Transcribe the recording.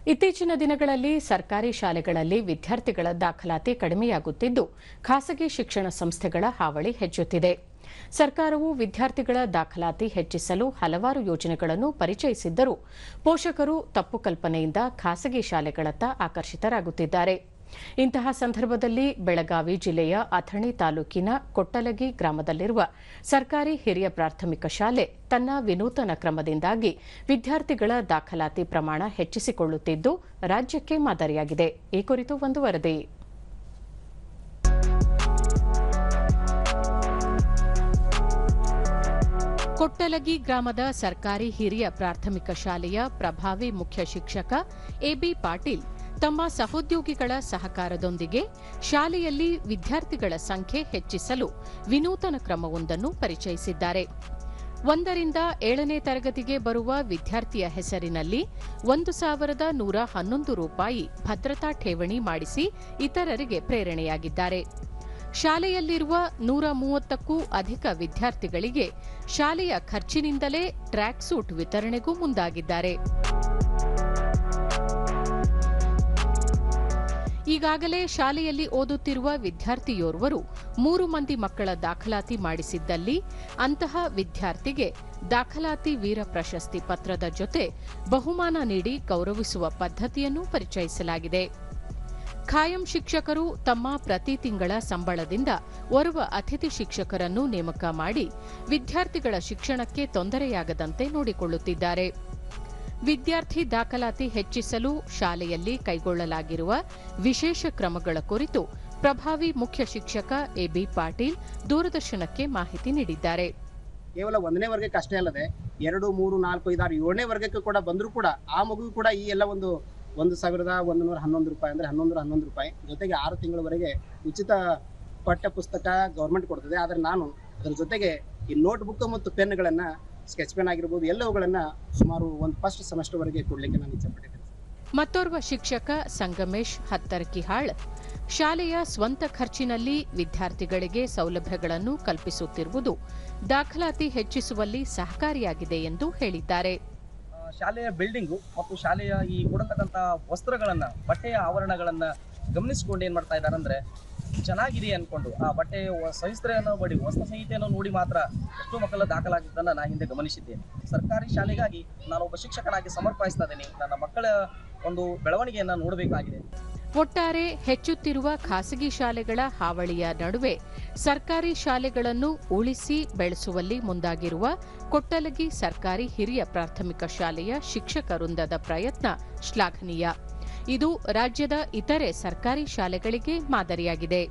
ಇತ್ತೀಚಿನ ದಿನಗಳಲ್ಲಿ ಸರ್ಕಾರಿ ಶಾಲೆಗಳಲ್ಲಿ ವಿದ್ಯಾರ್ಥಿಗಳ ದಾಖಲಾತಿ ಕಡಿಮೆಯಾಗುತ್ತಿದ್ದು ಖಾಸಗಿ ಶಿಕ್ಷಣ ಸಂಸ್ಥೆಗಳ ಹಾವಳಿ ಹೆಚ್ಚುತ್ತಿದೆ. ಸರ್ಕಾರವು ವಿದ್ಯಾರ್ಥಿಗಳ ದಾಖಲಾತಿ ಹೆಚ್ಚಿಸಲು ಹಲವಾರು ಯೋಜನೆಗಳನ್ನು ಪರಿಚಯಿಸಿದ್ದರೂ ಪೋಷಕರು ತಪ್ಪು ಕಲ್ಪನೆಯಿಂದ ಖಾಸಗಿ ಶಾಲೆಗಳತ್ತ ಆಕರ್ಷಿತರಾಗುತ್ತಿದ್ದಾರೆ. ಇಂತಹ ಸಂದರ್ಭದಲ್ಲಿ ಬೆಳಗಾವಿ ಜಿಲ್ಲೆಯ ಅಥಣಿ ತಾಲೂಕಿನ ಕೊಟ್ಟಲಗಿ ಗ್ರಾಮದಲ್ಲಿರುವ ಸರ್ಕಾರಿ ಹಿರಿಯ ಪ್ರಾಥಮಿಕ ಶಾಲೆ ತನ್ನ ವಿನೂತನ ಕ್ರಮದಿಂದಾಗಿ ವಿದ್ಯಾರ್ಥಿಗಳ ದಾಖಲಾತಿ ಪ್ರಮಾಣ ಹೆಚ್ಚಿಸಿಕೊಳ್ಳುತ್ತಿದ್ದು ರಾಜ್ಯಕ್ಕೆ ಮಾದರಿಯಾಗಿದೆ. ಈ ಕುರಿತು ಒಂದು ವರದಿ. ಕೊಟ್ಟಲಗಿ ಗ್ರಾಮದ ಸರ್ಕಾರಿ ಹಿರಿಯ ಪ್ರಾಥಮಿಕ ಶಾಲೆಯ ಪ್ರಭಾವಿ ಮುಖ್ಯ ಶಿಕ್ಷಕ ಎಬಿ ಪಾಟೀಲ್ ತಮ್ಮ ಸಹೋದ್ಯೋಗಿಗಳ ಸಹಕಾರದೊಂದಿಗೆ ಶಾಲೆಯಲ್ಲಿ ವಿದ್ಯಾರ್ಥಿಗಳ ಸಂಖ್ಯೆ ಹೆಚ್ಚಿಸಲು ವಿನೂತನ ಕ್ರಮವೊಂದನ್ನು ಪರಿಚಯಿಸಿದ್ದಾರೆ. 1ರಿಂದ 7ನೇ ತರಗತಿಗೆ ಬರುವ ವಿದ್ಯಾರ್ಥಿಯ ಹೆಸರಿನಲ್ಲಿ 1,111 ರೂಪಾಯಿ ಭದ್ರತಾ ಠೇವಣಿ ಮಾಡಿಸಿ ಇತರರಿಗೆ ಪ್ರೇರಣೆಯಾಗಿದ್ದಾರೆ. ಶಾಲೆಯಲ್ಲಿರುವ 130ಕ್ಕೂ ಅಧಿಕ ವಿದ್ಯಾರ್ಥಿಗಳಿಗೆ ಶಾಲೆಯ ಖರ್ಚಿನಿಂದಲೇ ಟ್ರ್ಯಾಕ್ ಸೂಟ್ ವಿತರಣೆಗೂ ಮುಂದಾಗಿದ್ದಾರೆ. ಈಗಾಗಲೇ ಶಾಲೆಯಲ್ಲಿ ಓದುತ್ತಿರುವ ವಿದ್ಯಾರ್ಥಿಯೋರ್ವರು 3 ಮಂದಿ ಮಕ್ಕಳ ದಾಖಲಾತಿ ಮಾಡಿಸಿದ್ದಲ್ಲಿ ಅಂತಹ ವಿದ್ಯಾರ್ಥಿಗೆ ದಾಖಲಾತಿ ವೀರ ಪ್ರಶಸ್ತಿ ಪತ್ರದ ಜೊತೆ ಬಹುಮಾನ ನೀಡಿ ಗೌರವಿಸುವ ಪದ್ಧತಿಯನ್ನು ಪರಿಚಯಿಸಲಾಗಿದೆ. ಖಾಯಂ ಶಿಕ್ಷಕರು ತಮ್ಮ ಪ್ರತಿ ತಿಂಗಳ ಸಂಬಳದಿಂದ ಓರ್ವ ಅತಿಥಿ ಶಿಕ್ಷಕರನ್ನು ನೇಮಕ ಮಾಡಿ ವಿದ್ಯಾರ್ಥಿಗಳ ಶಿಕ್ಷಣಕ್ಕೆ ತೊಂದರೆಯಾಗದಂತೆ ನೋಡಿಕೊಳ್ಳುತ್ತಿದ್ದಾರೆ. ವಿದ್ಯಾರ್ಥಿ ದಾಖಲಾತಿ ಹೆಚ್ಚಿಸಲು ಶಾಲೆಯಲ್ಲಿ ಕೈಗೊಳ್ಳಲಾಗಿರುವ ವಿಶೇಷ ಕ್ರಮಗಳ ಕುರಿತು ಪ್ರಭಾವಿ ಮುಖ್ಯ ಶಿಕ್ಷಕ ಎಬಿ ಪಾಟೀಲ್ ದೂರದರ್ಶನಕ್ಕೆ ಮಾಹಿತಿ ನೀಡಿದ್ದಾರೆ. ಕೇವಲ 1ನೇ ವರ್ಗಕ್ಕೆ ಅಷ್ಟೇ ಅಲ್ಲದೆ 2, 3, 4, 5, 6, 7ನೇ ವರ್ಗಕ್ಕೆ ಕೂಡ ಬಂದರೂ ಕೂಡ ಆ ಮಗುವು ಕೂಡ ಈ ಎಲ್ಲ 1,111 ರೂಪಾಯಿ ಅಂದರೆ 1111 ರೂಪಾಯಿ ಜೊತೆಗೆ 6 ತಿಂಗಳವರೆಗೆ ಉಚಿತ ಪಠ್ಯ ಪುಸ್ತಕ ಗೌರ್ಮೆಂಟ್ ಕೊಡ್ತದೆ. ಆದರೆ ನಾನು ಅದರ ಜೊತೆಗೆ ಈ ನೋಟ್ ಬುಕ್ ಮತ್ತು ಪೆನ್ಗಳನ್ನು ಸ್ಕೆಚ್ ಪೆನ್ ಆಗಿರಬಹುದು ಎಲ್ಲವುಗಳನ್ನು ಸುಮಾರು ಒಂದು ಫಸ್ಟ್ ಸೆಮೆಸ್ಟರ್ ವರೆಗೆ ಕೊಡಲಿಕ್ಕೆ ನಾನು ಇಚ್ಛೆಪಟ್ಟಿದ್ದೇನೆ. ಮತ್ತೋರ್ವ ಶಿಕ್ಷಕ ಸಂಗಮೇಶ್ ಹತ್ತರಕಿಹಾಳ್ ಶಾಲೆಯ ಸ್ವಂತ ಖರ್ಚಿನಲ್ಲಿ ವಿದ್ಯಾರ್ಥಿಗಳಿಗೆ ಸೌಲಭ್ಯಗಳನ್ನು ಕಲ್ಪಿಸುತ್ತಿರುವುದು ದಾಖಲಾತಿ ಹೆಚ್ಚಿಸುವಲ್ಲಿ ಸಹಕಾರಿಯಾಗಿದೆ ಎಂದು ಹೇಳಿದ್ದಾರೆ. ಶಾಲೆಯ ಬಿಲ್ಡಿಂಗು ಮತ್ತು ಶಾಲೆಯ ಈ ಕೊಡತಕ್ಕಂಥ ವಸ್ತ್ರಗಳನ್ನು ಬಟ್ಟೆಯ ಆವರಣಗಳನ್ನು ಗಮನಿಸಿಕೊಂಡು ಏನು ಮಾಡ್ತಾ ಇದ್ದಾರೆ ಅಂದರೆ ಚೆನ್ನಾಗಿದೆ ಅಂದ್ಕೊಂಡು ಆ ಬಟ್ಟೆಯ ಸಹಿಸ್ತ್ರೆಯನ್ನು ನೋಡಿ ವಸ್ತ್ರ ಸಂಹಿತೆಯನ್ನು ನೋಡಿ ಮಾತ್ರ ಎಷ್ಟೋ ಮಕ್ಕಳ ದಾಖಲಾಗಿದ್ದನ್ನು ನಾನು ಹಿಂದೆ ಗಮನಿಸಿದ್ದೇನೆ. ಸರ್ಕಾರಿ ಶಾಲೆಗಾಗಿ ನಾನೊಬ್ಬ ಶಿಕ್ಷಕನಾಗಿ ಸಮರ್ಪಿಸ್ತಾ ಇದ್ದೀನಿ. ನನ್ನ ಮಕ್ಕಳ ಒಂದು ಬೆಳವಣಿಗೆಯನ್ನು ನೋಡಬೇಕಾಗಿದೆ. ಒಟ್ಟಾರೆ ಹೆಚ್ಚುತ್ತಿರುವ ಖಾಸಗಿ ಶಾಲೆಗಳ ಹಾವಳಿಯ ನಡುವೆ ಸರ್ಕಾರಿ ಶಾಲೆಗಳನ್ನು ಉಳಿಸಿ ಬೆಳೆಸುವಲ್ಲಿ ಮುಂದಾಗಿರುವ ಕೊಟ್ಟಲಗಿ ಸರ್ಕಾರಿ ಹಿರಿಯ ಪ್ರಾಥಮಿಕ ಶಾಲೆಯ ಶಿಕ್ಷಕ ವೃಂದದ ಪ್ರಯತ್ನ ಶ್ಲಾಘನೀಯ. ಇದು ರಾಜ್ಯದ ಇತರೆ ಸರ್ಕಾರಿ ಶಾಲೆಗಳಿಗೆ ಮಾದರಿಯಾಗಿದೆ.